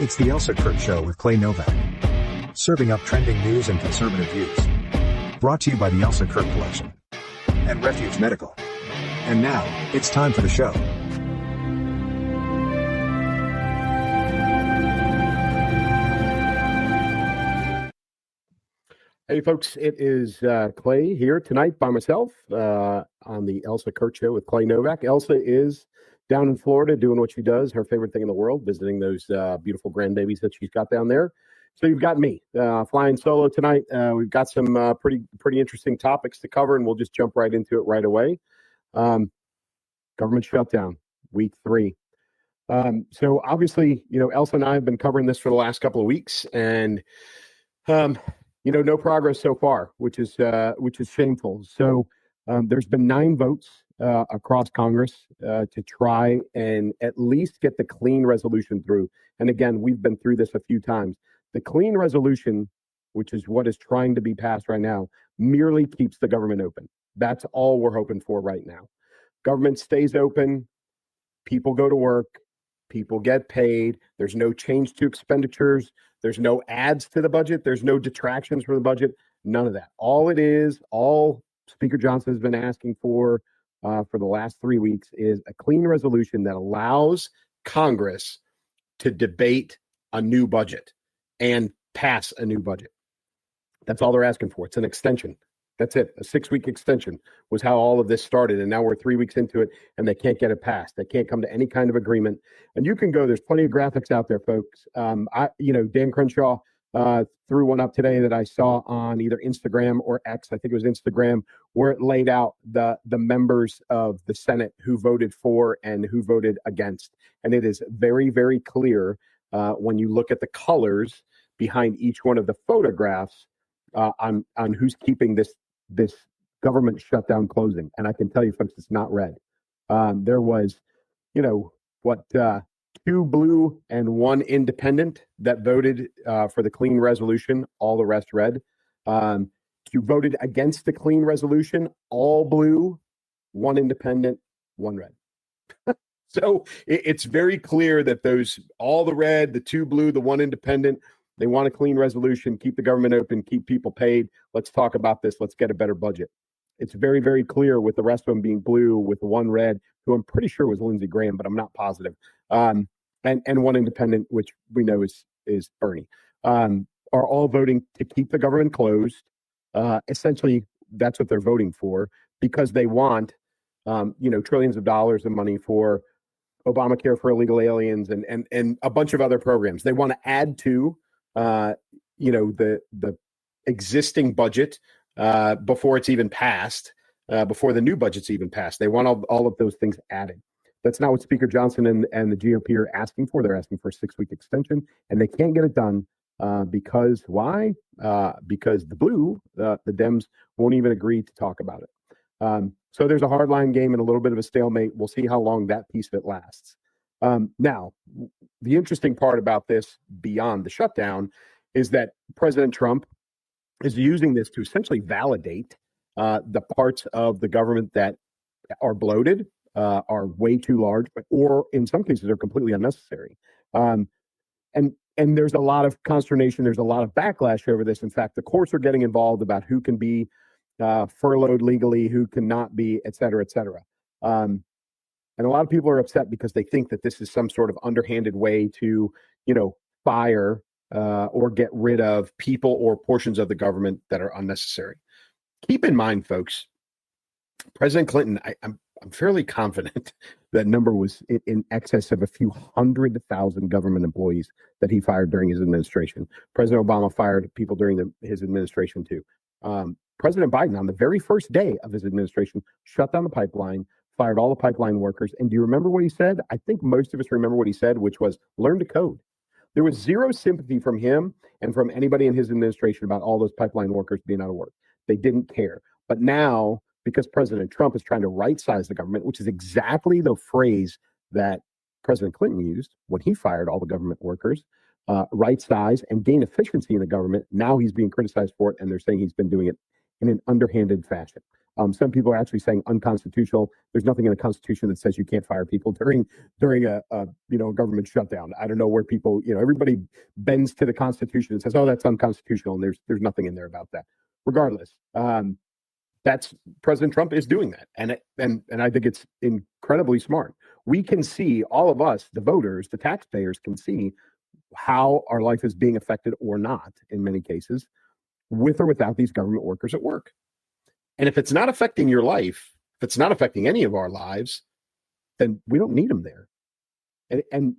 It's the Elsa Show with Clay Novak. Serving up trending news and conservative views. Brought to you by the Elsa Collection and Refuge Medical. And now, it's time for the show. Hey folks, it is Clay here tonight by myself on the Elsa Show with Clay Novak. Elsa is down in Florida doing what she does, her favorite thing in the world, visiting those beautiful grandbabies that she's got down there. So you've got me flying solo tonight. We've got some pretty interesting topics to cover, and we'll just jump right into it right away. Government shutdown, week 3. So obviously, Elsa and I have been covering this for the last couple of weeks, and no progress so far, which is shameful. So there's been 9 votes across Congress to try and at least get the clean resolution through. And again, we've been through this a few times. The clean resolution, which is what is trying to be passed right now, merely keeps the government open. That's all we're hoping for right now. Government stays open, people go to work, people get paid, there's no change to expenditures, there's no adds to the budget, there's no detractions from the budget, none of that. All Speaker Johnson has been asking for the last 3 weeks is a clean resolution that allows Congress to debate a new budget and pass a new budget. That's all they're asking for. It's an extension. That's it. A 6-week extension was how all of this started. And now we're 3 weeks into it and they can't get it passed. They can't come to any kind of agreement. And you can go, there's plenty of graphics out there, folks. Dan Crenshaw threw one up today that I saw on either Instagram or X. I think it was Instagram, where it laid out the members of the Senate who voted for and who voted against. And it is very, very clear when you look at the colors behind each one of the photographs on who's keeping this government shutdown closing. And I can tell you, folks, it's not red. There was, 2 blue and 1 independent that voted for the clean resolution, all the rest red. You voted against the clean resolution, all blue, 1 independent, 1 red. So it's very clear that all the red, the 2 blue, the 1 independent, they want a clean resolution, keep the government open, keep people paid. Let's talk about this. Let's get a better budget. It's very, very clear with the rest of them being blue, with the 1 red, who I'm pretty sure was Lindsey Graham, but I'm not positive. And 1 independent, which we know is Bernie, are all voting to keep the government closed. Essentially, that's what they're voting for, because they want, trillions of dollars of money for Obamacare for illegal aliens and a bunch of other programs. They want to add to, the existing budget before it's even passed, before the new budget's even passed. They want all of those things added. That's not what Speaker Johnson and the GOP are asking for. They're asking for a 6-week extension, and they can't get it done because why? Because the blue, the Dems, won't even agree to talk about it. So there's a hardline game and a little bit of a stalemate. We'll see how long that piece of it lasts. Now, the interesting part about this, beyond the shutdown, is that President Trump is using this to essentially validate the parts of the government that are bloated, are way too large, or in some cases are completely unnecessary. And there's a lot of consternation. There's a lot of backlash over this. In fact, the courts are getting involved about who can be furloughed legally, who cannot be, et cetera, et cetera. And a lot of people are upset because they think that this is some sort of underhanded way to, fire or get rid of people or portions of the government that are unnecessary. Keep in mind, folks, President Clinton, I'm fairly confident that number was in excess of a few 100,000 government employees that he fired during his administration. President Obama fired people during his administration too. President Biden, on the very first day of his administration, shut down the pipeline, fired all the pipeline workers. And do you remember what he said? I think most of us remember what he said, which was learn to code. There was zero sympathy from him and from anybody in his administration about all those pipeline workers being out of work. They didn't care. But now, because President Trump is trying to right-size the government, which is exactly the phrase that President Clinton used when he fired all the government workers, right-size and gain efficiency in the government. Now he's being criticized for it, and they're saying he's been doing it in an underhanded fashion. Some people are actually saying unconstitutional. There's nothing in the Constitution that says you can't fire people during a government shutdown. I don't know where people, everybody bends to the Constitution and says, oh, that's unconstitutional, and there's nothing in there about that. Regardless, that's President Trump is doing that, and I think it's incredibly smart. We can see, all of us, the voters, the taxpayers, can see how our life is being affected or not in many cases, with or without these government workers at work. And if it's not affecting your life, if it's not affecting any of our lives, then we don't need them there. And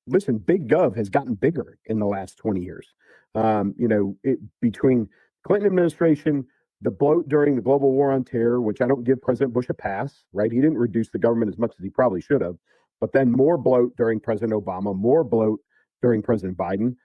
listen, big gov has gotten bigger in the last 20 years. Between Clinton administration, the bloat during the global war on terror, which I don't give President Bush a pass, right? He didn't reduce the government as much as he probably should have. But then more bloat during President Obama, more bloat during President Biden.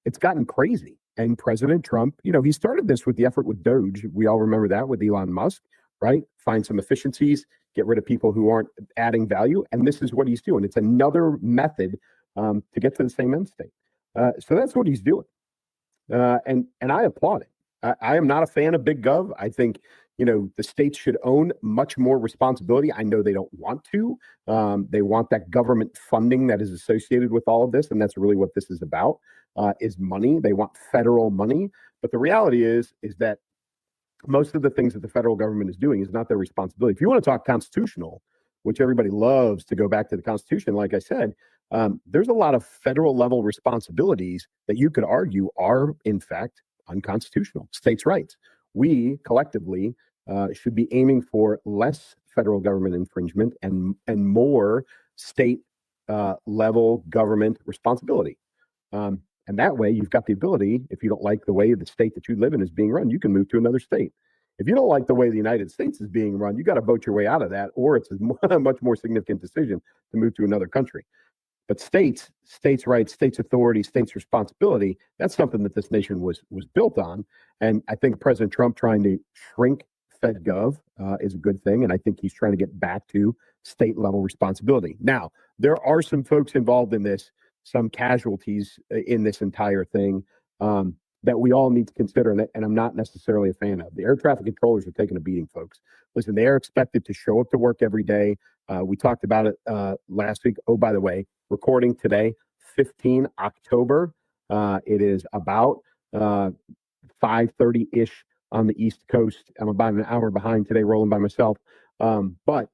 It's gotten crazy. And President Trump, he started this with the effort with Doge. We all remember that with Elon Musk, right? Find some efficiencies, get rid of people who aren't adding value. And this is what he's doing. It's another method to get to the same end state. So that's what he's doing. And I applaud it. I am not a fan of big gov. I think, the states should own much more responsibility. I know they don't want to. They want that government funding that is associated with all of this. And that's really what this is about, is money. They want federal money. But the reality is that most of the things that the federal government is doing is not their responsibility. If you want to talk constitutional, which everybody loves to go back to the Constitution, like I said, there's a lot of federal level responsibilities that you could argue are, in fact, unconstitutional. States' rights. We collectively should be aiming for less federal government infringement and more state level government responsibility. And that way, you've got the ability, if you don't like the way the state that you live in is being run, you can move to another state. If you don't like the way the United States is being run, you got to vote your way out of that, or it's a much more significant decision to move to another country. But states' rights, states' authority, states' responsibility, that's something that this nation was built on. And I think President Trump trying to shrink FedGov is a good thing. And I think he's trying to get back to state level responsibility. Now, there are some folks involved in this, some casualties in this entire thing that we all need to consider. And I'm not necessarily a fan of. The air traffic controllers are taking a beating, folks. Listen, they are expected to show up to work every day. We talked about it last week. Oh, by the way, recording today, 15 October. It is about 5:30-ish on the East Coast. I'm about an hour behind today, rolling by myself. But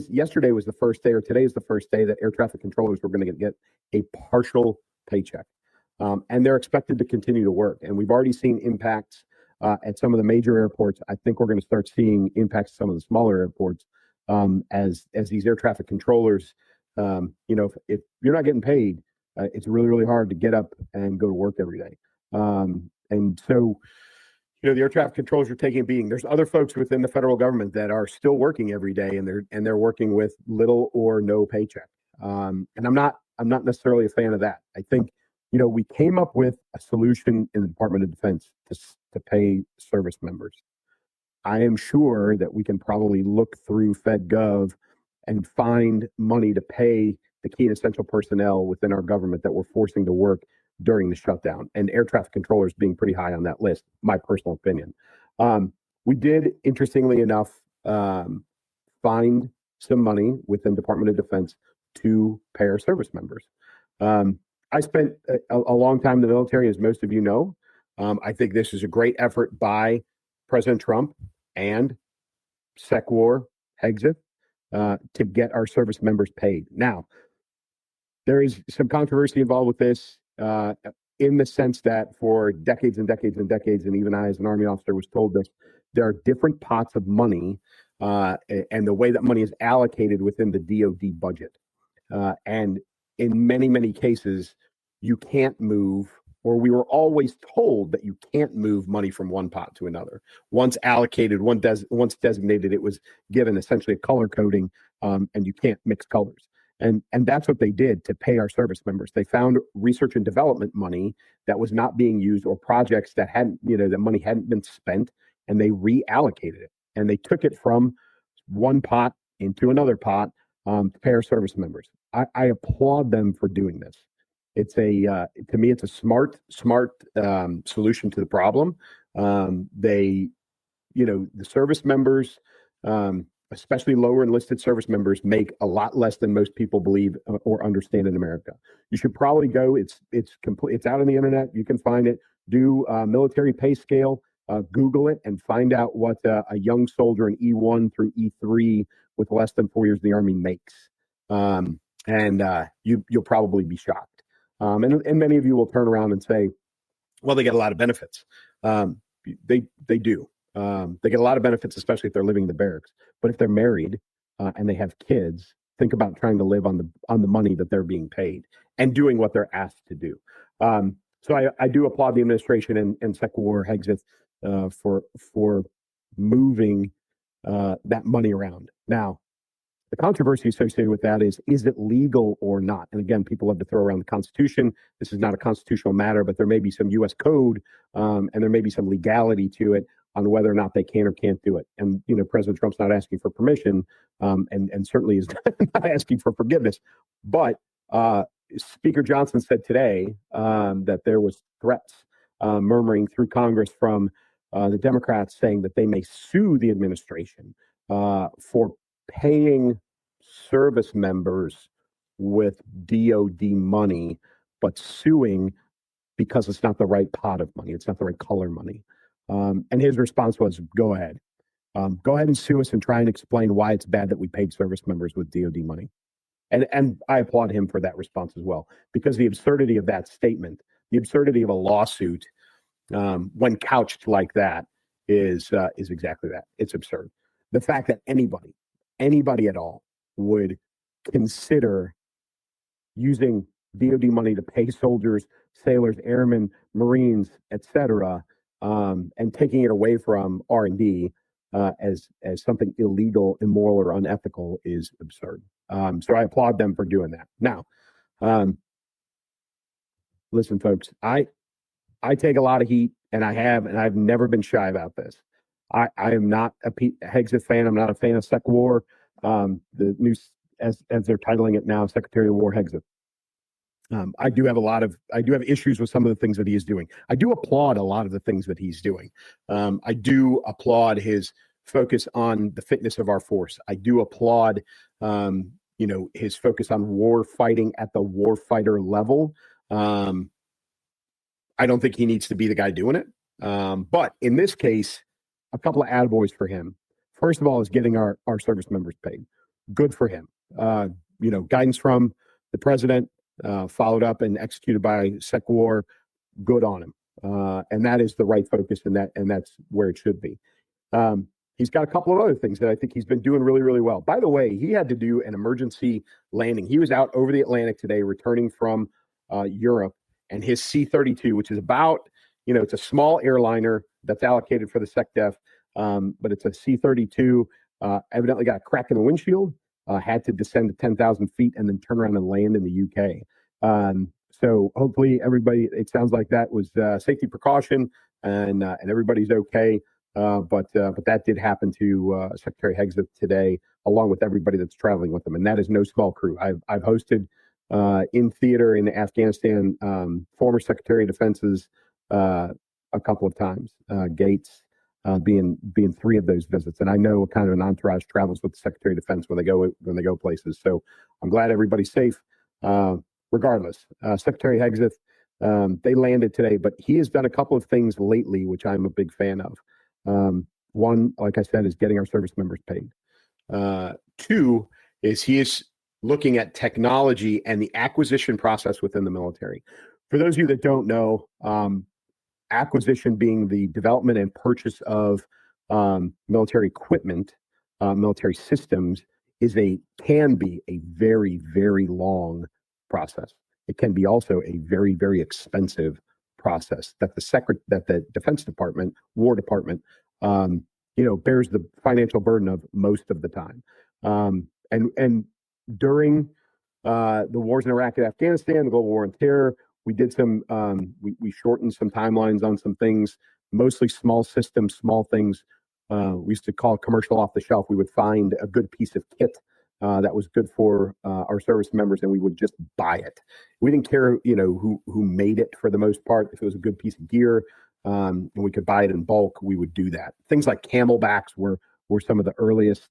yesterday was the first day, or today is the first day that air traffic controllers were going to get a partial paycheck. And they're expected to continue to work. And we've already seen impacts at some of the major airports. I think we're going to start seeing impacts at some of the smaller airports as these air traffic controllers, if you're not getting paid, it's really, really hard to get up and go to work every day. And so, the air traffic controllers are taking a beating. There's other folks within the federal government that are still working every day, and they're working with little or no paycheck. And I'm not necessarily a fan of that. I think, we came up with a solution in the Department of Defense to pay service members. I am sure that we can probably look through FedGov and find money to pay the key and essential personnel within our government that we're forcing to work during the shutdown, and air traffic controllers being pretty high on that list, my personal opinion. We did, interestingly enough, find some money within Department of Defense to pay our service members. I spent a long time in the military, as most of you know. I think this is a great effort by President Trump and SecWar Hexit to get our service members paid. Now, there is some controversy involved with this in the sense that for decades and decades and decades, and even I as an Army officer was told this, there are different pots of money and the way that money is allocated within the DoD budget. And in many, many cases, you can't move, or we were always told that you can't move money from one pot to another. Once allocated, once designated, it was given essentially a color coding, and you can't mix colors. And that's what they did to pay our service members. They found research and development money that was not being used, or projects that the money hadn't been spent, and they reallocated it. And they took it from one pot into another pot to pay our service members. I applaud them for doing this. It's to me, it's a smart solution to the problem. They the service members, especially lower enlisted service members, make a lot less than most people believe or understand in America. You should probably go. It's complete. It's out on the internet. You can find it. Do military pay scale. Google it and find out what a young soldier in E1 through E3 with less than 4 years in the Army makes, and you'll probably be shocked. And many of you will turn around and say, "Well, they get a lot of benefits." They do. They get a lot of benefits, especially if they're living in the barracks. But if they're married and they have kids, think about trying to live on the money that they're being paid and doing what they're asked to do. So I do applaud the administration and Secretary Hegseth for moving that money around. Now, the controversy associated with that is it legal or not? And again, people love to throw around the Constitution. This is not a constitutional matter, but there may be some U.S. code and there may be some legality to it on whether or not they can or can't do it. And, President Trump's not asking for permission and certainly is not asking for forgiveness. But Speaker Johnson said today that there was threats murmuring through Congress from the Democrats saying that they may sue the administration for paying service members with DOD money, but suing because it's not the right pot of money. It's not the right color money. And his response was, go ahead. Go ahead and sue us and try and explain why it's bad that we paid service members with DOD money. And I applaud him for that response as well, because the absurdity of that statement, the absurdity of a lawsuit when couched like that is exactly that. It's absurd. The fact that anybody at all would consider using DOD money to pay soldiers, sailors, airmen, Marines, etc., and taking it away from R&D as something illegal, immoral, or unethical is absurd. So I applaud them for doing that. Now, listen, folks, I take a lot of heat, and I've never been shy about this. I am not a Hegseth fan. I'm not a fan of Sec War. The new, as they're titling it now, Secretary of War Hegseth. I do have issues with some of the things that he is doing. I do applaud a lot of the things that he's doing. I do applaud his focus on the fitness of our force. I do applaud, his focus on war fighting at the warfighter level. I don't think he needs to be the guy doing it. But in this case, a couple of attaboys for him. First of all, is getting our service members paid. Good for him. Guidance from the president, followed up and executed by Sec War. Good on him. And that is the right focus, and that's where it should be. He's got a couple of other things that I think he's been doing really, really well. By the way, he had to do an emergency landing. He was out over the Atlantic today, returning from Europe, and his C-32, which is about, it's a small airliner that's allocated for the SecDef, but it's a C-32, evidently got a crack in the windshield, had to descend to 10,000 feet and then turn around and land in the UK. So hopefully everybody, it sounds like that was safety precaution and everybody's okay. But that did happen to Secretary Hegseth today, along with everybody that's traveling with him. And that is no small crew. I've hosted in theater in Afghanistan, former Secretary of Defense's a couple of times, Gates being three of those visits. And I know what kind of an entourage travels with the Secretary of Defense when they go places. So I'm glad everybody's safe. Regardless, Secretary Hegseth, they landed today, but he has done a couple of things lately, which I'm a big fan of. One, like I said, is getting our service members paid. Two is he is looking at technology and the acquisition process within the military. For those of you that don't know, acquisition being the development and purchase of military equipment, military systems, can be a very, very long process. It can be also a very, very expensive process that the Defense Department, War Department, bears the financial burden of most of the time. And during the wars in Iraq and Afghanistan, the global war on terror, we did some, we shortened some timelines on some things, mostly small systems, small things. We used to call it commercial off the shelf. We would find a good piece of kit that was good for our service members, and we would just buy it. We didn't care, who made it for the most part. If it was a good piece of gear, and we could buy it in bulk, we would do that. Things like Camelbacks were some of the earliest,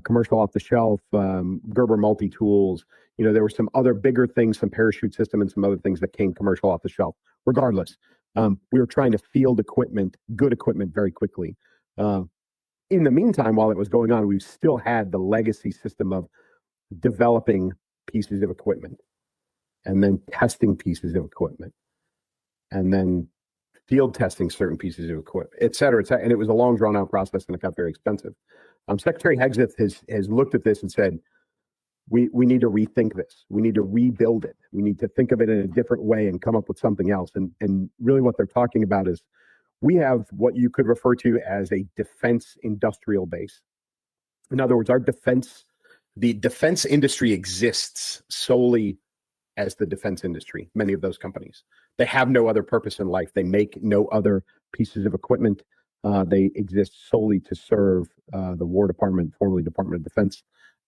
commercial off the shelf, Gerber multi tools. There were some other bigger things, some parachute system, and some other things that came commercial off the shelf. Regardless, we were trying to field equipment, good equipment, very quickly. In the meantime, while it was going on, we still had the legacy system of developing pieces of equipment and then testing pieces of equipment and then field testing certain pieces of equipment, et cetera, et cetera. And it was a long, drawn out process, and it got very expensive. Secretary Hegseth has looked at this and said, we need to rethink this. We need to rebuild it. We need to think of it in a different way and come up with something else. And really what they're talking about is we have what you could refer to as a defense industrial base. In other words, the defense industry exists solely as the defense industry, many of those companies. They have no other purpose in life. They make no other pieces of equipment. They exist solely to serve the War Department, formerly Department of Defense,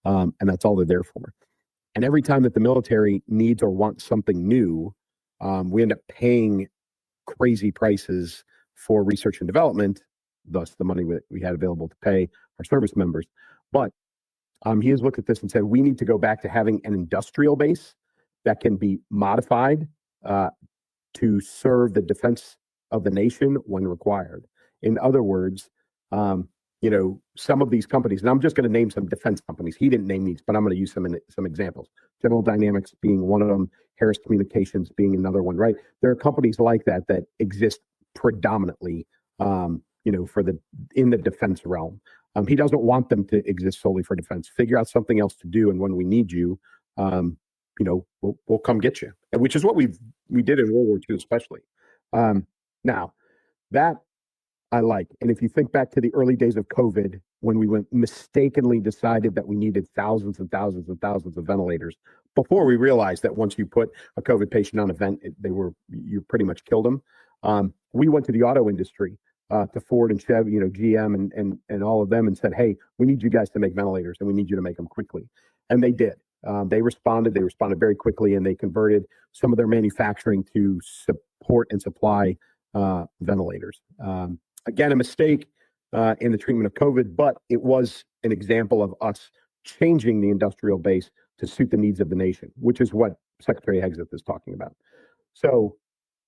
and that's all they're there for. And every time that the military needs or wants something new, we end up paying crazy prices for research and development, thus the money we had available to pay our service members. But he has looked at this and said, we need to go back to having an industrial base that can be modified to serve the defense of the nation when required. In other words, some of these companies, and I'm just going to name some defense companies. He didn't name these, but I'm going to use some examples. General Dynamics being one of them, Harris Communications being another one, right? There are companies like that exist predominantly, in the defense realm. He doesn't want them to exist solely for defense. Figure out something else to do, and when we need you, we'll come get you, which is what we did in World War II, especially. Now, that I like. And if you think back to the early days of COVID, when we mistakenly decided that we needed thousands and thousands and thousands of ventilators, before we realized that once you put a COVID patient on a vent, you pretty much killed them. We went to the auto industry, to Ford and Chevy, GM and all of them, and said, hey, we need you guys to make ventilators, and we need you to make them quickly. And they did. They responded very quickly, and they converted some of their manufacturing to support and supply ventilators. Again, a mistake in the treatment of COVID, but it was an example of us changing the industrial base to suit the needs of the nation, which is what Secretary Hegseth is talking about. So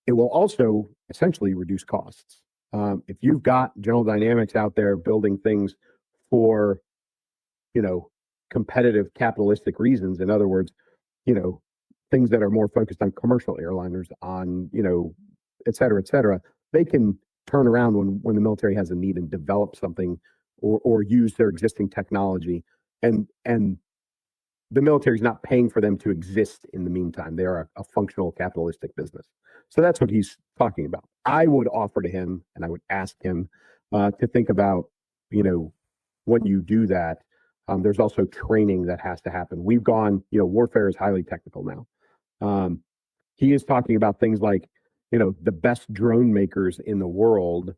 it will also essentially reduce costs. If you've got General Dynamics out there building things for, competitive capitalistic reasons, in other words, things that are more focused on commercial airliners, on, et cetera, they can turn around when the military has a need and develop something or use their existing technology. And the military is not paying for them to exist in the meantime. They are a functional capitalistic business. So that's what he's talking about. I would offer to him, and I would ask him to think about, when you do that, there's also training that has to happen. We've gone, warfare is highly technical now. He is talking about things like, the best drone makers in the world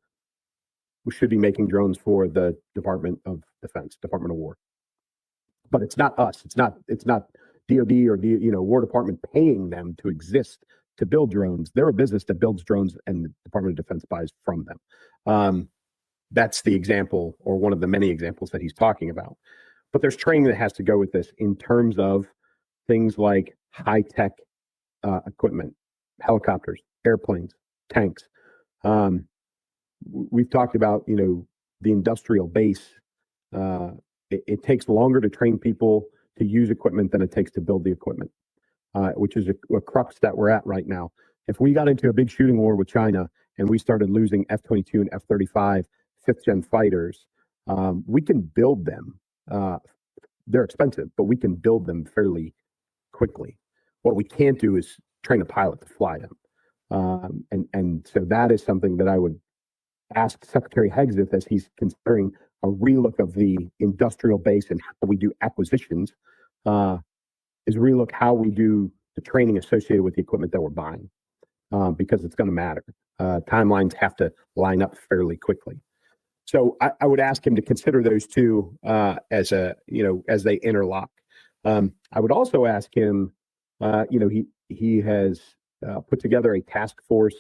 should be making drones for the Department of Defense, Department of War. But it's not us. It's not DOD or War Department paying them to exist to build drones. They're a business that builds drones, and the Department of Defense buys from them. That's the example, or one of the many examples that he's talking about. But there's training that has to go with this in terms of things like high-tech equipment, helicopters, airplanes, tanks. We've talked about, the industrial base. It takes longer to train people to use equipment than it takes to build the equipment, which is a crux that we're at right now. If we got into a big shooting war with China and we started losing F-22 and F-35 fifth-gen fighters, we can build them. They're expensive, but we can build them fairly quickly. What we can't do is train a pilot to fly them. And so that is something that I would ask Secretary Hegseth, as he's considering a relook of the industrial base and how we do acquisitions, is relook how we do the training associated with the equipment that we're buying, because it's going to matter. Timelines have to line up fairly quickly. So I would ask him to consider those two as they interlock. I would also ask him, he has put together a task force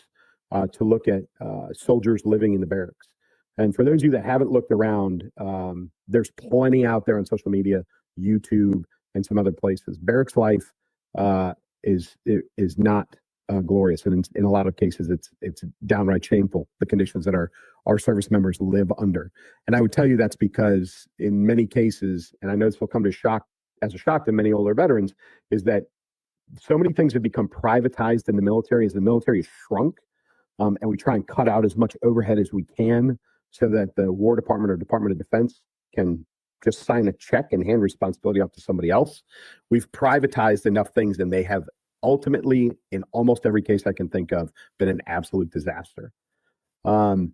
to look at soldiers living in the barracks. And for those of you that haven't looked around, there's plenty out there on social media, YouTube, and some other places. Barracks life is not glorious, and in a lot of cases, it's downright shameful, the conditions that our service members live under. And I would tell you that's because in many cases, and I know this will come as a shock to many older veterans, is that so many things have become privatized in the military as the military has shrunk, and we try and cut out as much overhead as we can so that the War Department or Department of Defense can just sign a check and hand responsibility off to somebody else. We've privatized enough things, and they have ultimately, in almost every case I can think of, been an absolute disaster. And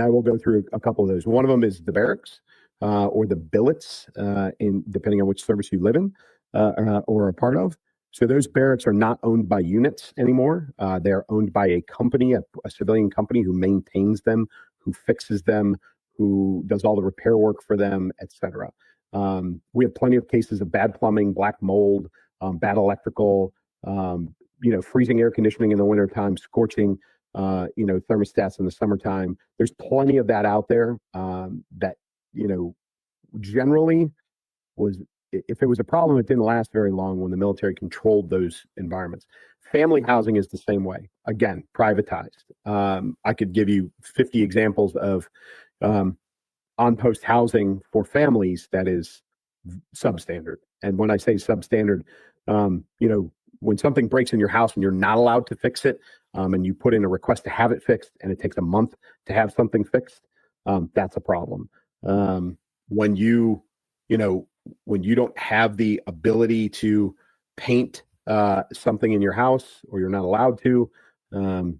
I will go through a couple of those. One of them is the barracks or the billets, depending on which service you live in or are a part of. So those barracks are not owned by units anymore. They're owned by a company, a civilian company who maintains them, who fixes them, who does all the repair work for them, et cetera. We have plenty of cases of bad plumbing, black mold, bad electrical, freezing air conditioning in the wintertime, scorching, thermostats in the summertime. There's plenty of that out there that, generally if it was a problem, it didn't last very long when the military controlled those environments. Family housing is the same way. Again, privatized. I could give you 50 examples of on-post housing for families that is substandard. And when I say substandard, when something breaks in your house and you're not allowed to fix it, and you put in a request to have it fixed and it takes a month to have something fixed, that's a problem. When you don't have the ability to paint something in your house, or you're not allowed to, and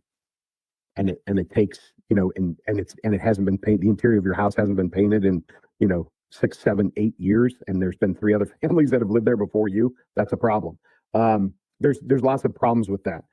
it takes, and it hasn't been painted, the interior of your house hasn't been painted in 6, 7, 8 years, and there's been 3 other families that have lived there before you, that's a problem. There's lots of problems with that.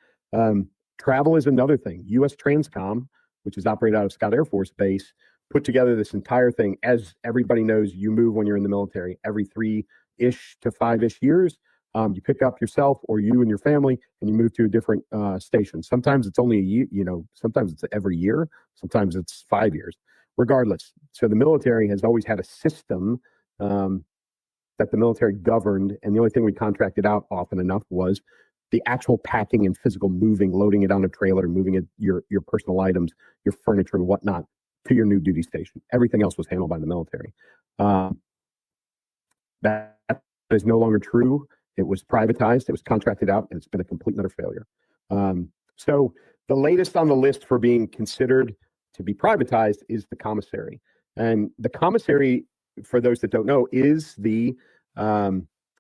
Travel is another thing. U.S. Transcom, which is operated out of Scott Air Force Base, put together this entire thing. As everybody knows, you move when you're in the military every 3-ish to 5-ish years. You pick up yourself or you and your family, and you move to a different station. Sometimes it's only a year, sometimes it's every year, sometimes it's 5 years. Regardless, so the military has always had a system that the military governed, and the only thing we contracted out often enough was the actual packing and physical moving, loading it on a trailer, moving it, your personal items, your furniture and whatnot, to your new duty station. Everything else was handled by the military. That is no longer true. It was privatized, it was contracted out, and it's been a complete and utter failure. So the latest on the list for being considered to be privatized is the commissary. And the commissary, for those that don't know, is the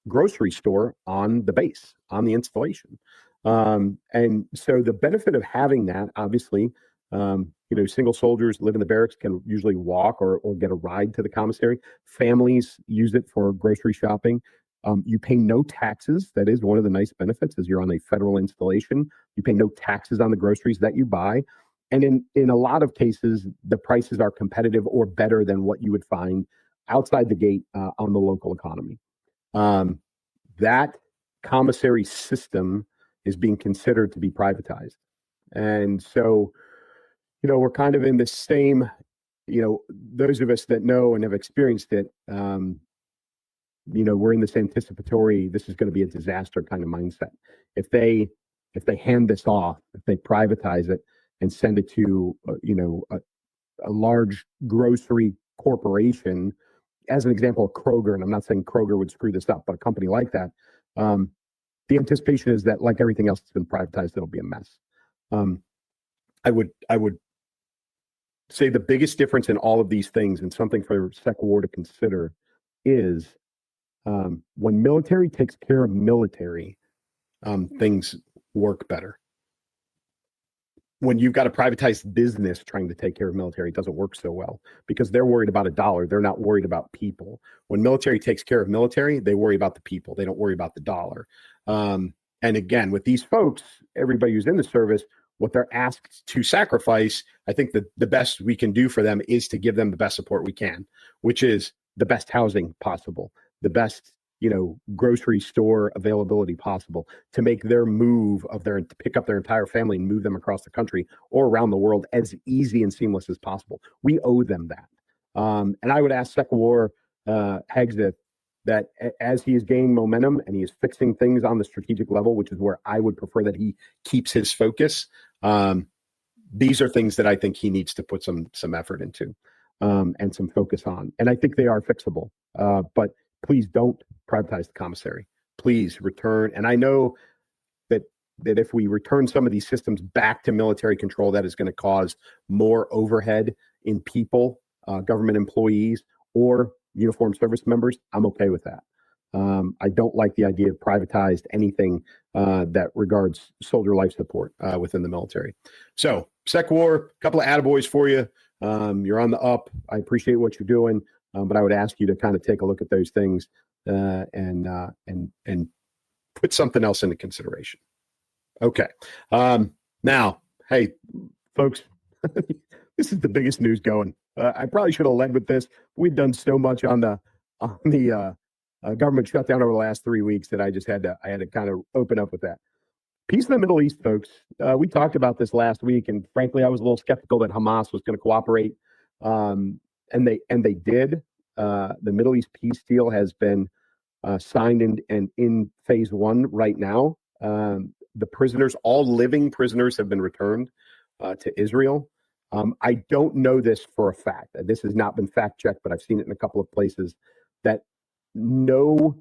grocery store on the base, on the installation. And so the benefit of having that, obviously, single soldiers live in the barracks can usually walk or get a ride to the commissary. Families use it for grocery shopping. You pay no taxes. That is one of the nice benefits, is you're on a federal installation. You pay no taxes on the groceries that you buy. And in a lot of cases, the prices are competitive or better than what you would find outside the gate on the local economy. That commissary system is being considered to be privatized. And so, we're kind of in the same, those of us that know and have experienced it, we're in this anticipatory, this is going to be a disaster kind of mindset. If they hand this off, if they privatize it and send it to, a large grocery corporation, as an example, Kroger, and I'm not saying Kroger would screw this up, but a company like that, the anticipation is that, like everything else that's been privatized, it'll be a mess. I would say the biggest difference in all of these things, and something for Sec War to consider, is when military takes care of military, things work better. When you've got a privatized business trying to take care of military, it doesn't work so well, because they're worried about a dollar. They're not worried about people. When military takes care of military, they worry about the people. They don't worry about the dollar. And again, with these folks, everybody who's in the service, what they're asked to sacrifice, I think that the best we can do for them is to give them the best support we can, which is the best housing possible, the best grocery store availability possible, to make their move to pick up their entire family and move them across the country or around the world as easy and seamless as possible. We owe them that. And I would ask Sekawar Hegzith that as he is gaining momentum and he is fixing things on the strategic level, which is where I would prefer that he keeps his focus, these are things that I think he needs to put some effort into and some focus on. And I think they are fixable. But please don't privatize the commissary. Please return. And I know that if we return some of these systems back to military control, that is going to cause more overhead in people, government employees, or uniformed service members. I'm okay with that. I don't like the idea of privatized anything that regards soldier life support within the military. So, Sekawar, a couple of attaboys for you. You're on the up. I appreciate what you're doing, but I would ask you to kind of take a look at those things and put something else into consideration. Okay. Now, hey, folks, this is the biggest news going. I probably should have led with this. We've done so much on the government shutdown over the last 3 weeks that I had to kind of open up with that. Peace in the Middle East, folks. We talked about this last week, and frankly, I was a little skeptical that Hamas was going to cooperate, and they did. The Middle East peace deal has been signed and in phase one right now. The prisoners, all living prisoners, have been returned to Israel. I don't know this for a fact. This has not been fact checked, but I've seen it in a couple of places that no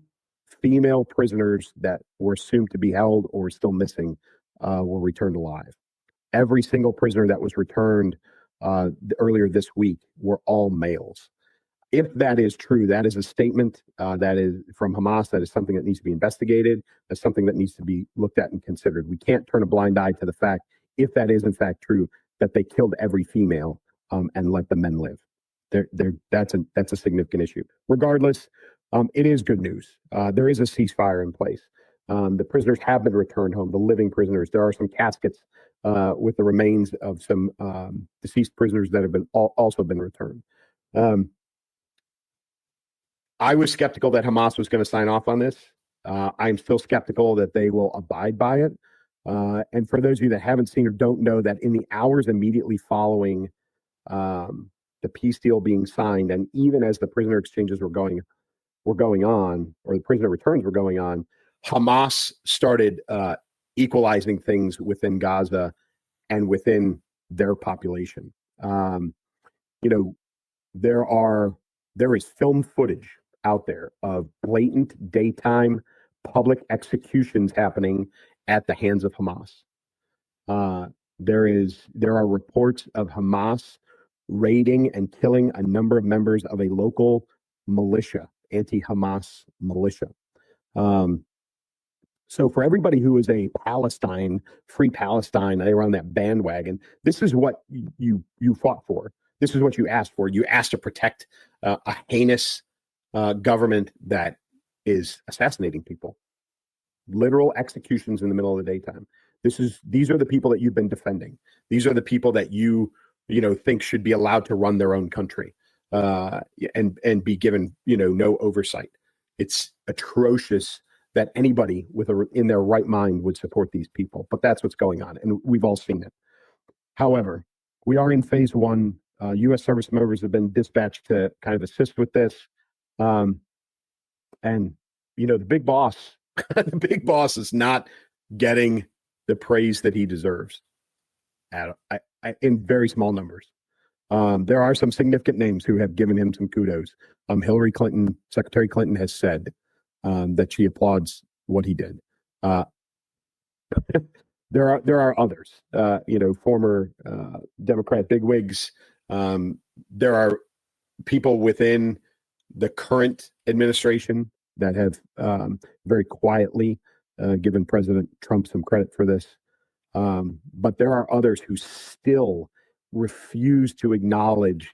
female prisoners that were assumed to be held or still missing were returned alive. Every single prisoner that was returned earlier this week were all males. If that is true, that is a statement that is from Hamas. That is something that needs to be investigated. That's something that needs to be looked at and considered. We can't turn a blind eye to the fact, if that is in fact true, that they killed every female and let the men live. That's a significant issue. Regardless, it is good news. There is a ceasefire in place. The prisoners have been returned home, the living prisoners. There are some caskets with the remains of some deceased prisoners that have been also been returned. I was skeptical that Hamas was going to sign off on this. I'm still skeptical that they will abide by it. And for those of you that haven't seen or don't know, that in the hours immediately following the peace deal being signed, and even as the prisoner exchanges were going on, or the prisoner returns were going on, Hamas started equalizing things within Gaza and within their population. There is film footage out there of blatant daytime public executions happening at the hands of Hamas. There are reports of Hamas raiding and killing a number of members of a local militia, anti-Hamas militia. So for everybody who is a free Palestine, they were on that bandwagon. This is what you fought for. This is what you asked for. You asked to protect a heinous government that is assassinating people. Literal executions in the middle of the daytime. These are the people that you've been defending. These are the people that you think should be allowed to run their own country and be given no oversight. It's atrocious that anybody in their right mind would support these people, but that's what's going on, and we've all seen it. However, we are in phase one. U.S. service members have been dispatched to kind of assist with this, and the big boss. The big boss is not getting the praise that he deserves in very small numbers. There are some significant names who have given him some kudos. Hillary Clinton, Secretary Clinton, has said that she applauds what he did. There are others, former Democrat bigwigs. There are people within the current administration that have very quietly given President Trump some credit for this. But there are others who still refuse to acknowledge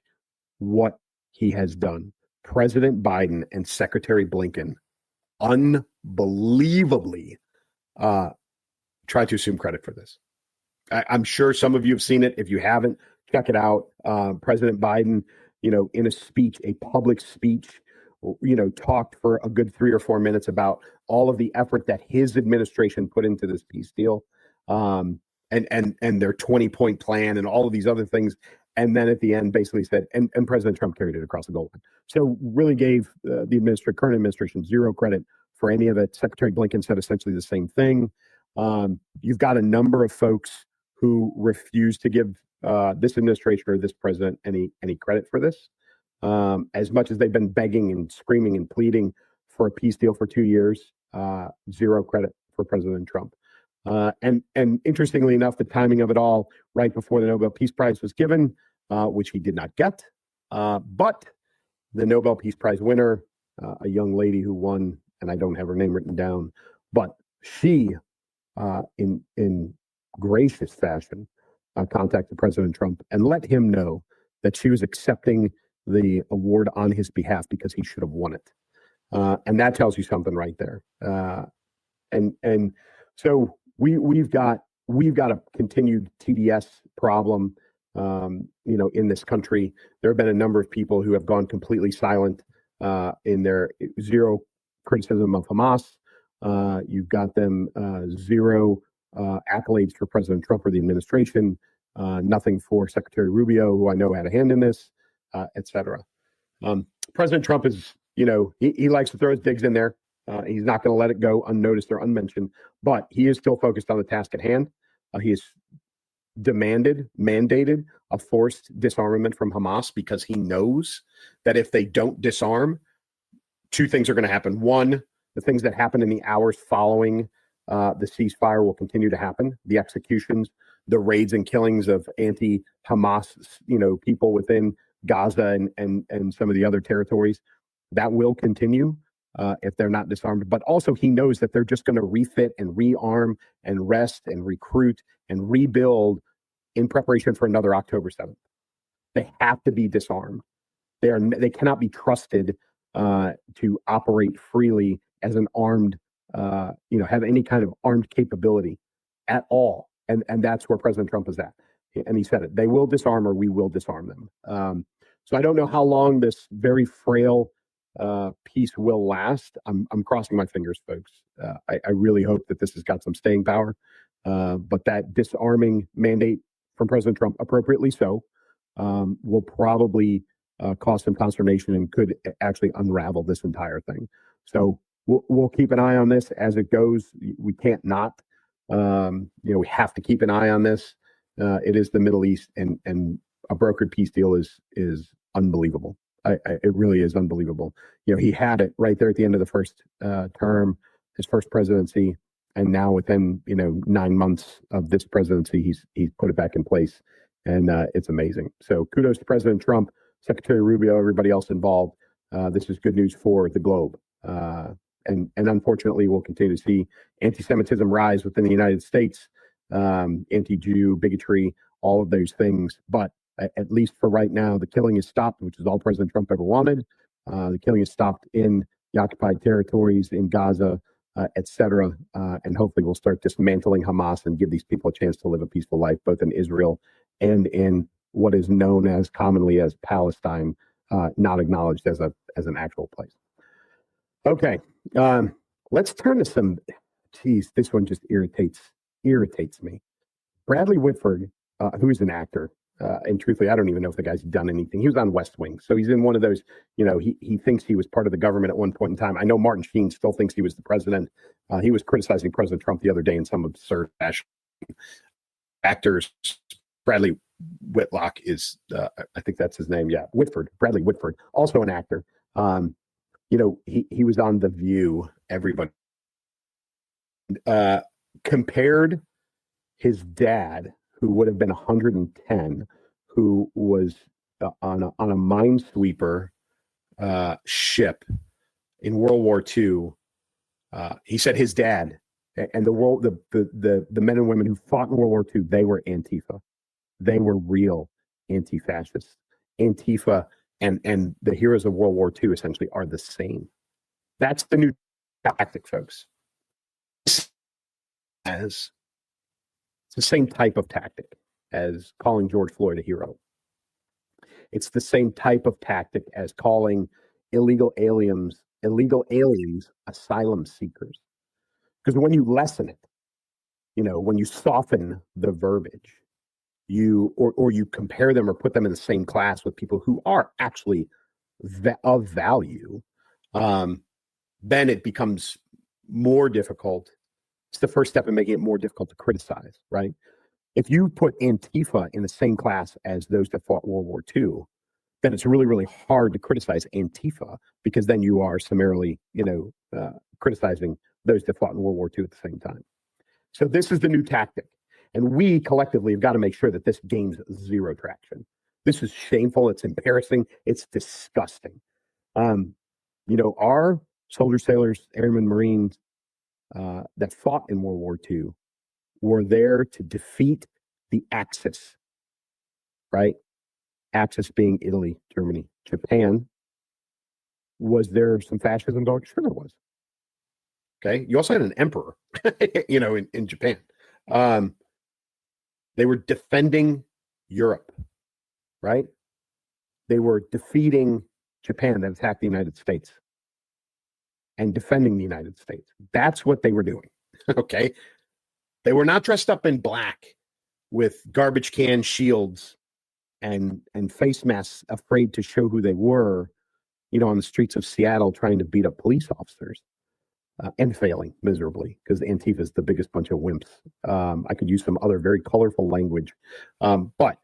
what he has done. President Biden and Secretary Blinken unbelievably try to assume credit for this. I'm sure some of you have seen it. If you haven't, check it out. President Biden, in a speech, a public speech talked for a good 3 or 4 minutes about all of the effort that his administration put into this peace deal, and their 20-point plan and all of these other things. And then at the end basically said, and President Trump carried it across the goal line. So really gave the current administration zero credit for any of it. Secretary Blinken said essentially the same thing. You've got a number of folks who refuse to give this administration or this president any credit for this. As much as they've been begging and screaming and pleading for a peace deal for 2 years, zero credit for President Trump. And interestingly enough, the timing of it all right before the Nobel Peace Prize was given, which he did not get. But the Nobel Peace Prize winner, a young lady who won, and I don't have her name written down, but she, in gracious fashion, contacted President Trump and let him know that she was accepting the award on his behalf because he should have won it. And that tells you something right there. And so we've got a continued TDS problem, in this country. There have been a number of people who have gone completely silent in their zero criticism of Hamas. You've got them zero accolades for President Trump or the administration, nothing for Secretary Rubio, who I know had a hand in this, et cetera. President Trump is, he likes to throw his digs in there. He's not going to let it go unnoticed or unmentioned, but he is still focused on the task at hand. He has mandated a forced disarmament from Hamas because he knows that if they don't disarm, two things are going to happen. One, the things that happened in the hours following the ceasefire will continue to happen. The executions, the raids and killings of anti-Hamas, people within Gaza and some of the other territories, that will continue if they're not disarmed. But also he knows that they're just going to refit and rearm and rest and recruit and rebuild in preparation for another October 7th. They have to be disarmed. They cannot be trusted to operate freely as an armed, have any kind of armed capability at all. And that's where President Trump is at. And he said it. They will disarm or we will disarm them. So I don't know how long this very frail peace will last. I'm crossing my fingers, folks. I really hope that this has got some staying power. But that disarming mandate from President Trump, appropriately so, will probably cause some consternation and could actually unravel this entire thing. So we'll keep an eye on this as it goes. We can't not. We have to keep an eye on this. It is the Middle East, and a brokered peace deal is unbelievable. It really is unbelievable. He had it right there at the end of the first term, his first presidency, and now within 9 months of this presidency, he's put it back in place, and it's amazing. So kudos to President Trump, Secretary Rubio, everybody else involved. This is good news for the globe. And unfortunately, we'll continue to see anti-Semitism rise within the United States, anti-Jew, bigotry, all of those things. But at least for right now, the killing is stopped, which is all President Trump ever wanted. The killing is stopped in the occupied territories, in Gaza, et cetera. And hopefully we'll start dismantling Hamas and give these people a chance to live a peaceful life, both in Israel and in what is known as commonly as Palestine, not acknowledged as an actual place. Okay, let's turn to some. Geez, this one just irritates me. Bradley Whitford, who is an actor, and truthfully, I don't even know if the guy's done anything. He was on West Wing, so he's in one of those. He thinks he was part of the government at one point in time. I know Martin Sheen still thinks he was the president. He was criticizing President Trump the other day in some absurd fashion. Actors, Bradley Whitlock is, I think that's his name. Yeah, Bradley Whitford, also an actor. He was on The View. Everybody compared his dad, who would have been 110, who was on a minesweeper ship in World War II. He said his dad and the men and women who fought in World War II, they were Antifa. They were real anti-fascists. Antifa and the heroes of World War II essentially are the same. That's the new tactic, folks. It's the same type of tactic as calling George Floyd a hero. It's the same type of tactic as calling illegal aliens, asylum seekers. Because when you lessen it, when you soften the verbiage, or you compare them or put them in the same class with people who are actually of value, then it becomes more difficult. It's the first step in making it more difficult to criticize, right? If you put Antifa in the same class as those that fought World War II, then it's really, really hard to criticize Antifa, because then you are summarily, criticizing those that fought in World War II at the same time. So this is the new tactic. And we collectively have got to make sure that this gains zero traction. This is shameful. It's embarrassing. It's disgusting. Our soldiers, sailors, airmen, Marines that fought in World War II were there to defeat the Axis, right? Axis being Italy, Germany, Japan. Was there some fascism going? Sure, there was. Okay. You also had an emperor, in Japan. They were defending Europe, right? They were defeating Japan that attacked the United States and defending the United States. That's what they were doing. Okay. They were not dressed up in black with garbage can shields and face masks, afraid to show who they were, on the streets of Seattle, trying to beat up police officers. And failing miserably, because Antifa is the biggest bunch of wimps. I could use some other very colorful language, but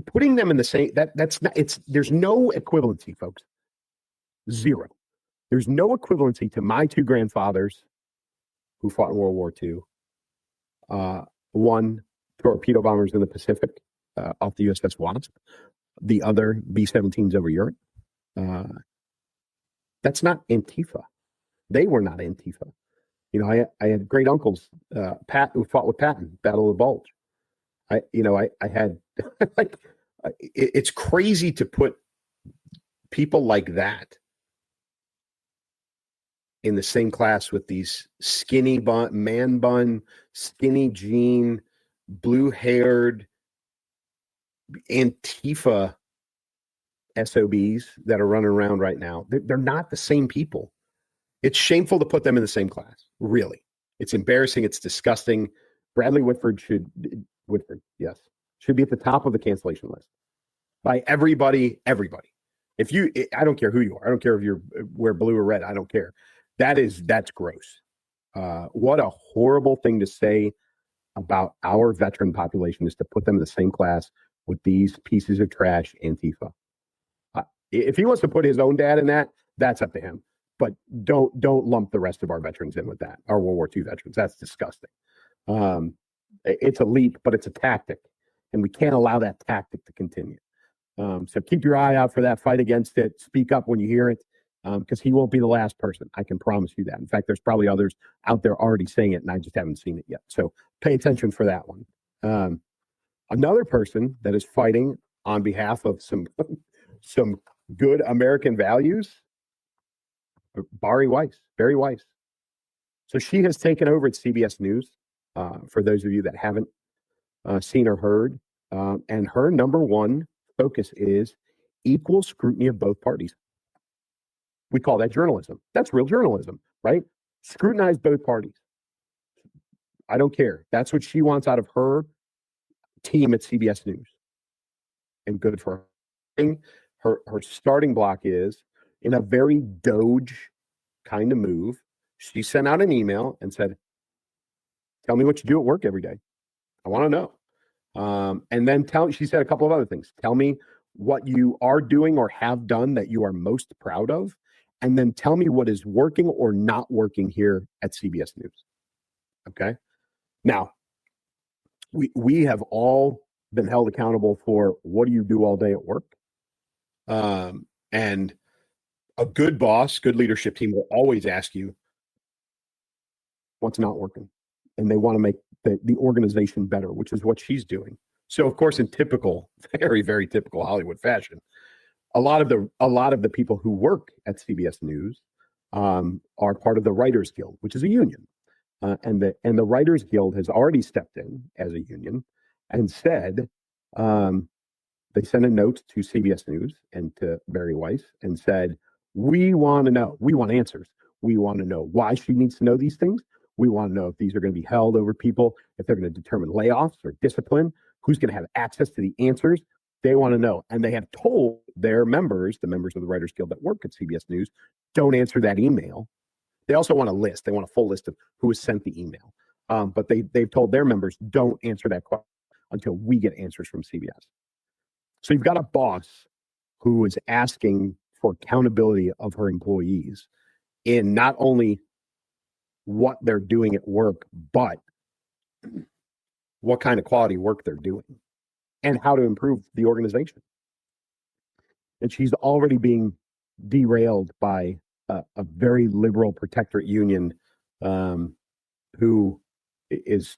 putting them in the same, that's not, there's no equivalency, folks. Zero. There's no equivalency to my two grandfathers who fought in World War II. One, torpedo bombers in the Pacific off the USS Wasp. The other, B-17s over Europe. That's not Antifa. They were not Antifa. I had great uncles, Pat, who fought with Patton, Battle of the Bulge. I had it's crazy to put people like that in the same class with these skinny man bun, skinny jean, blue-haired Antifa SOBs that are running around right now. They're not the same people. It's shameful to put them in the same class. Really. It's embarrassing. It's disgusting. Bradley Whitford should be at the top of the cancellation list by everybody. I don't care who you are. I don't care if you wear blue or red. I don't care. That's gross. What a horrible thing to say about our veteran population, is to put them in the same class with these pieces of trash Antifa. If he wants to put his own dad in that, that's up to him. But don't lump the rest of our veterans in with that. Our World War II veterans. That's disgusting. It's a leap, but it's a tactic, and we can't allow that tactic to continue. So keep your eye out for that. Fight against it. Speak up when you hear it, because he won't be the last person. I can promise you that. In fact, there's probably others out there already saying it, and I just haven't seen it yet. So pay attention for that one. Another person that is fighting on behalf of some good American values, Barry Weiss. So she has taken over at CBS News, for those of you that haven't seen or heard. And her number one focus is equal scrutiny of both parties. We call that journalism. That's real journalism, right? Scrutinize both parties. I don't care. That's what she wants out of her team at CBS News. And good for her. Her starting block is, in a very Doge kind of move, she sent out an email and said, tell me what you do at work every day. I want to know. And then she said a couple of other things. Tell me what you are doing or have done that you are most proud of. And then tell me what is working or not working here at CBS News. Okay. Now, we have all been held accountable for, what do you do all day at work? And a good boss, good leadership team will always ask you what's not working. And they want to make the organization better, which is what she's doing. So, of course, in typical, very, very typical Hollywood fashion, a lot of the people who work at CBS News are part of the Writers Guild, which is a union. And the Writers Guild has already stepped in as a union and said, they sent a note to CBS News and to Barry Weiss and said, we want to know, we want answers. We want to know why she needs to know these things. We want to know if these are going to be held over people, if they're going to determine layoffs or discipline, who's going to have access to the answers. They want to know. And they have told their members, the members of the Writers Guild that work at CBS News, don't answer that email. They also want a list. They want a full list of who has sent the email. But they've told their members, don't answer that question until we get answers from CBS. So you've got a boss who is asking for accountability of her employees in not only what they're doing at work, but what kind of quality work they're doing and how to improve the organization. And she's already being derailed by a very liberal protectorate union who is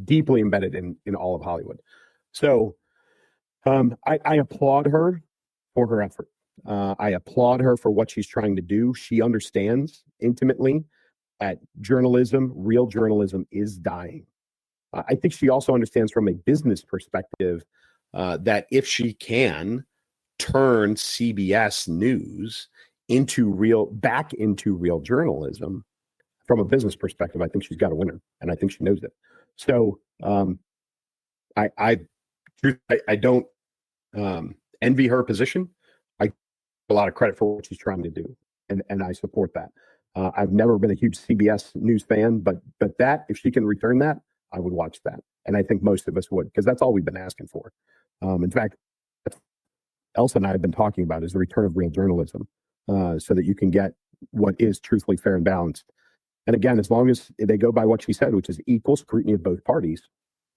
deeply embedded in all of Hollywood. So I applaud her for her effort. I applaud her for what she's trying to do. She understands intimately that journalism, real journalism, is dying. I think she also understands from a business perspective that if she can turn CBS News back into real journalism, from a business perspective, I think she's got a winner, and I think she knows it. So I don't envy her position. I give a lot of credit for what she's trying to do, and I support that. I've never been a huge CBS News fan, but that, if she can return that, I would watch that. And I think most of us would, because that's all we've been asking for. In fact, Elsa and I have been talking about is the return of real journalism, so that you can get what is truthfully fair and balanced. And again, as long as they go by what she said, which is equal scrutiny of both parties,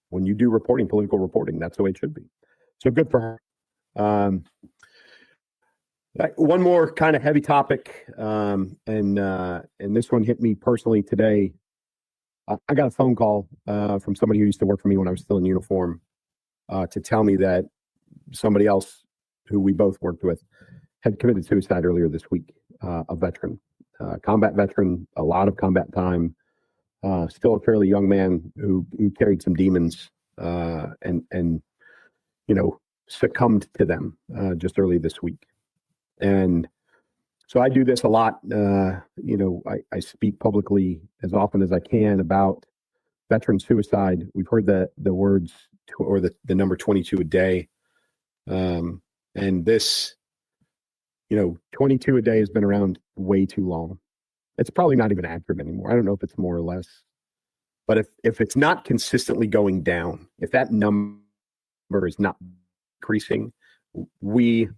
when you do reporting, political reporting, that's the way it should be. So good for her. One more kind of heavy topic, and this one hit me personally today. I got a phone call from somebody who used to work for me when I was still in uniform to tell me that somebody else who we both worked with had committed suicide earlier this week, a veteran, combat veteran, a lot of combat time, still a fairly young man who carried some demons and succumbed to them just early this week. And so I do this a lot. I speak publicly as often as I can about veteran suicide. We've heard the words or the number 22 a day. And this, 22 a day has been around way too long. It's probably not even accurate anymore. I don't know if it's more or less. But if it's not consistently going down, if that number is not increasing, we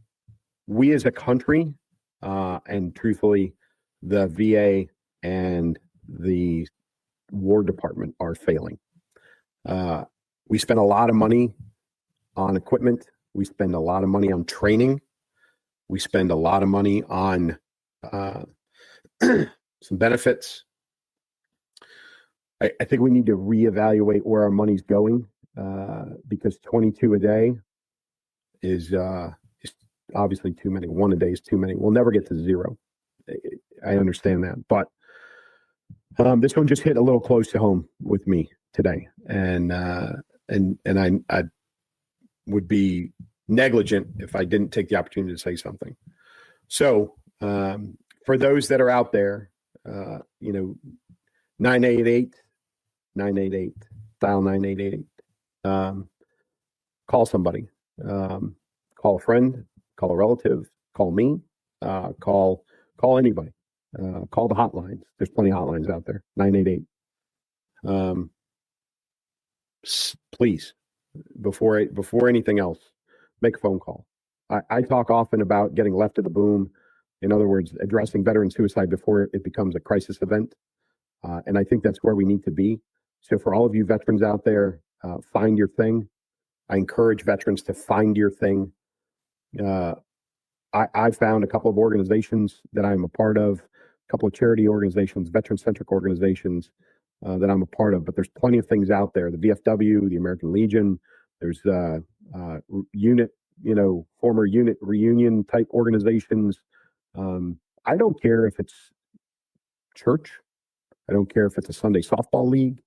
as a country, and truthfully, the VA and the War Department are failing. We spend a lot of money on equipment. We spend a lot of money on training. We spend a lot of money on some benefits. I think we need to reevaluate where our money's going, because 22 a day is obviously too many. One a day is too many. We'll never get to zero. I understand that, but this one just hit a little close to home with me today, and I would be negligent if I didn't take the opportunity to say something. So for those that are out there, 988, dial 988. Call somebody. Call a friend. Call a relative. Call me. Call anybody. Call the hotlines. There's plenty of hotlines out there. 988. Please, before anything else, make a phone call. I talk often about getting left of the boom. In other words, addressing veteran suicide before it becomes a crisis event. And I think that's where we need to be. So for all of you veterans out there, find your thing. I encourage veterans to find your thing. I found a couple of organizations that I'm a part of, a couple of charity organizations, veteran-centric organizations that I'm a part of, but there's plenty of things out there. The VFW, the American Legion, there's unit, former unit reunion type organizations. I don't care if it's church. I don't care if it's a Sunday softball league.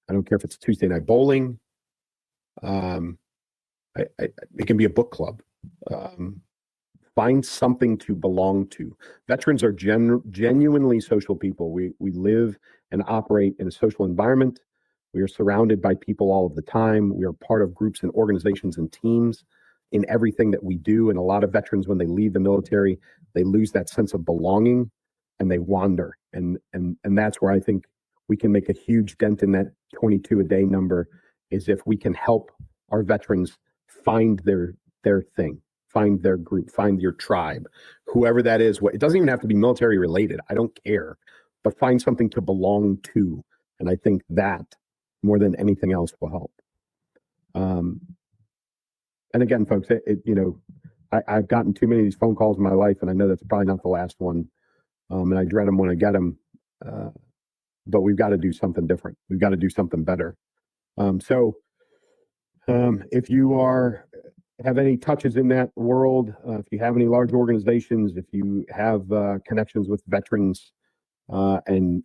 I don't care if it's Tuesday night bowling. It can be a book club. Find something to belong to. Veterans are genuinely social people. We live and operate in a social environment. We are surrounded by people all of the time. We are part of groups and organizations and teams in everything that we do. And a lot of veterans, when they leave the military, they lose that sense of belonging and they wander. And that's where I think we can make a huge dent in that 22 a day number, is if we can help our veterans find their thing, find their group, find your tribe, whoever that is. It doesn't even have to be military related. I don't care, but find something to belong to. And I think that more than anything else will help. And again, folks, I've gotten too many of these phone calls in my life, and I know that's probably not the last one. And I dread them when I get them. But we've got to do something different. We've got to do something better. If you have any touches in that world, if you have any large organizations, if you have connections with veterans, and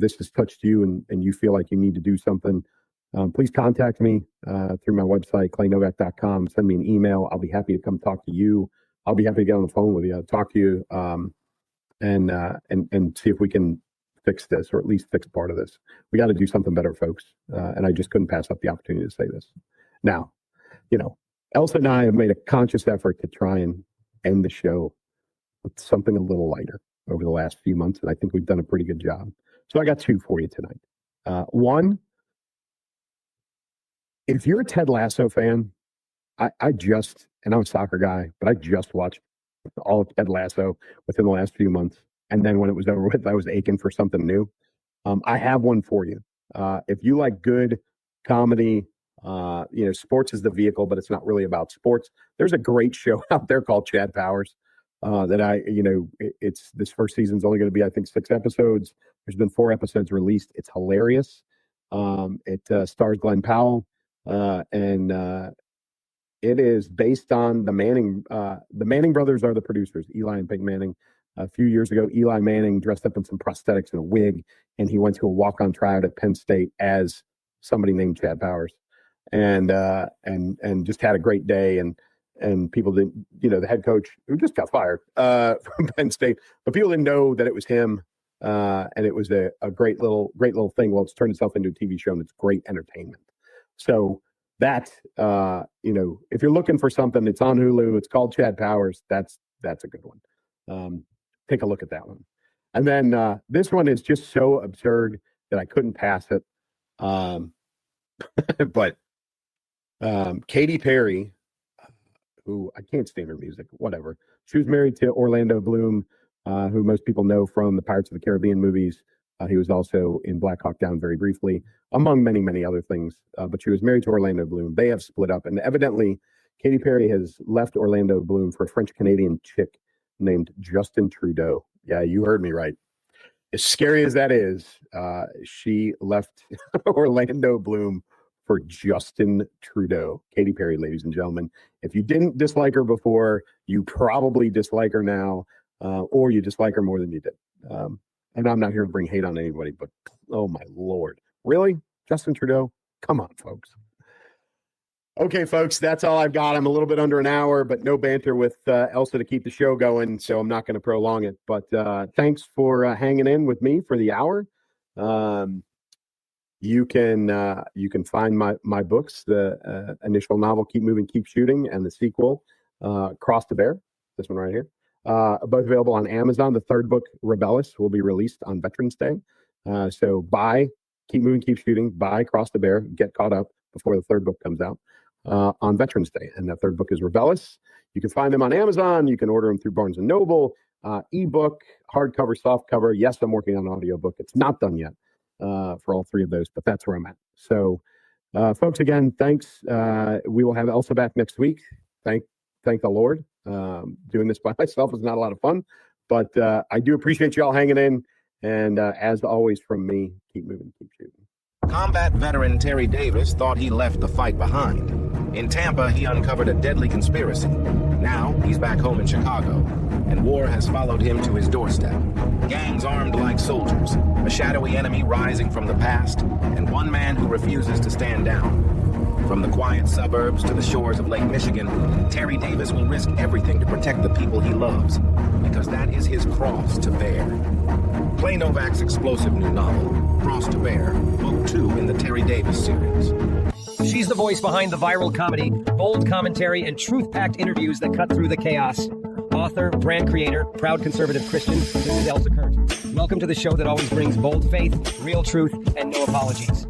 this has touched you and you feel like you need to do something, please contact me through my website, claynovak.com. Send me an email. I'll be happy to come talk to you. I'll be happy to get on the phone with you, talk to you, and see if we can fix this, or at least fix part of this. We got to do something better, folks. And I just couldn't pass up the opportunity to say this. Now, Elsa and I have made a conscious effort to try and end the show with something a little lighter over the last few months, and I think we've done a pretty good job. So I got two for you tonight. One, if you're a Ted Lasso fan, and I'm a soccer guy, but I just watched all of Ted Lasso within the last few months. And then when it was over with, I was aching for something new. I have one for you. If you like good comedy, sports is the vehicle, but it's not really about sports. There's a great show out there called Chad Powers it's this first season's only going to be, I think, 6 episodes. There's been 4 episodes released. It's hilarious. It stars Glenn Powell, and it is based on the Manning. The Manning brothers are the producers, Eli and Peyton Manning. A few years ago, Eli Manning dressed up in some prosthetics and a wig, and he went to a walk-on tryout at Penn State as somebody named Chad Powers, and just had a great day. And people didn't, the head coach who just got fired from Penn State, but people didn't know that it was him. And it was a great little thing. Well, it's turned itself into a TV show, and it's great entertainment. So that, if you're looking for something, it's on Hulu. It's called Chad Powers. That's a good one. Take a look at that one. And then this one is just so absurd that I couldn't pass it. But Katy Perry, who I can't stand her music, whatever. She was married to Orlando Bloom, who most people know from the Pirates of the Caribbean movies. He was also in Black Hawk Down very briefly, among many, many other things. But she was married to Orlando Bloom. They have split up. And evidently, Katy Perry has left Orlando Bloom for a French-Canadian chick named Justin Trudeau. Yeah, you heard me right. As scary as that is, she left Orlando Bloom for Justin Trudeau. Katy Perry, ladies and gentlemen. If you didn't dislike her before, you probably dislike her now, or you dislike her more than you did. And I'm not here to bring hate on anybody, but oh my Lord. Really? Justin Trudeau? Come on, folks. Okay, folks, that's all I've got. I'm a little bit under an hour, but no banter with Elsa to keep the show going, so I'm not going to prolong it. But thanks for hanging in with me for the hour. You can find my books, the initial novel, Keep Moving, Keep Shooting, and the sequel, Cross the Bear, this one right here. Both available on Amazon. The third book, Rebellis, will be released on Veterans Day. So buy Keep Moving, Keep Shooting, buy Cross the Bear, get caught up before the third book comes out on Veterans Day. And that third book is Rebellis. You can find them on Amazon. You can order them through Barnes & Noble, ebook, hardcover, softcover. Yes, I'm working on an audiobook. It's not done yet for all 3 of those, but that's where I'm at. So, folks, again, thanks. We will have Elsa back next week. Thank the Lord. Doing this by myself is not a lot of fun, but I do appreciate you all hanging in. And as always from me, keep moving, keep shooting. Combat veteran Terry Davis thought he left the fight behind. In Tampa, he uncovered a deadly conspiracy. Now, he's back home in Chicago, and war has followed him to his doorstep. Gangs armed like soldiers, a shadowy enemy rising from the past, and one man who refuses to stand down. From the quiet suburbs to the shores of Lake Michigan, Terry Davis will risk everything to protect the people he loves, because that is his cross to bear. Play Novak's explosive new novel, Cross to Bear, Book 2 in the Terry Davis series. She's the voice behind the viral comedy, bold commentary, and truth-packed interviews that cut through the chaos. Author, brand creator, proud conservative Christian, this is Elsa. Welcome to the show that always brings bold faith, real truth, and no apologies.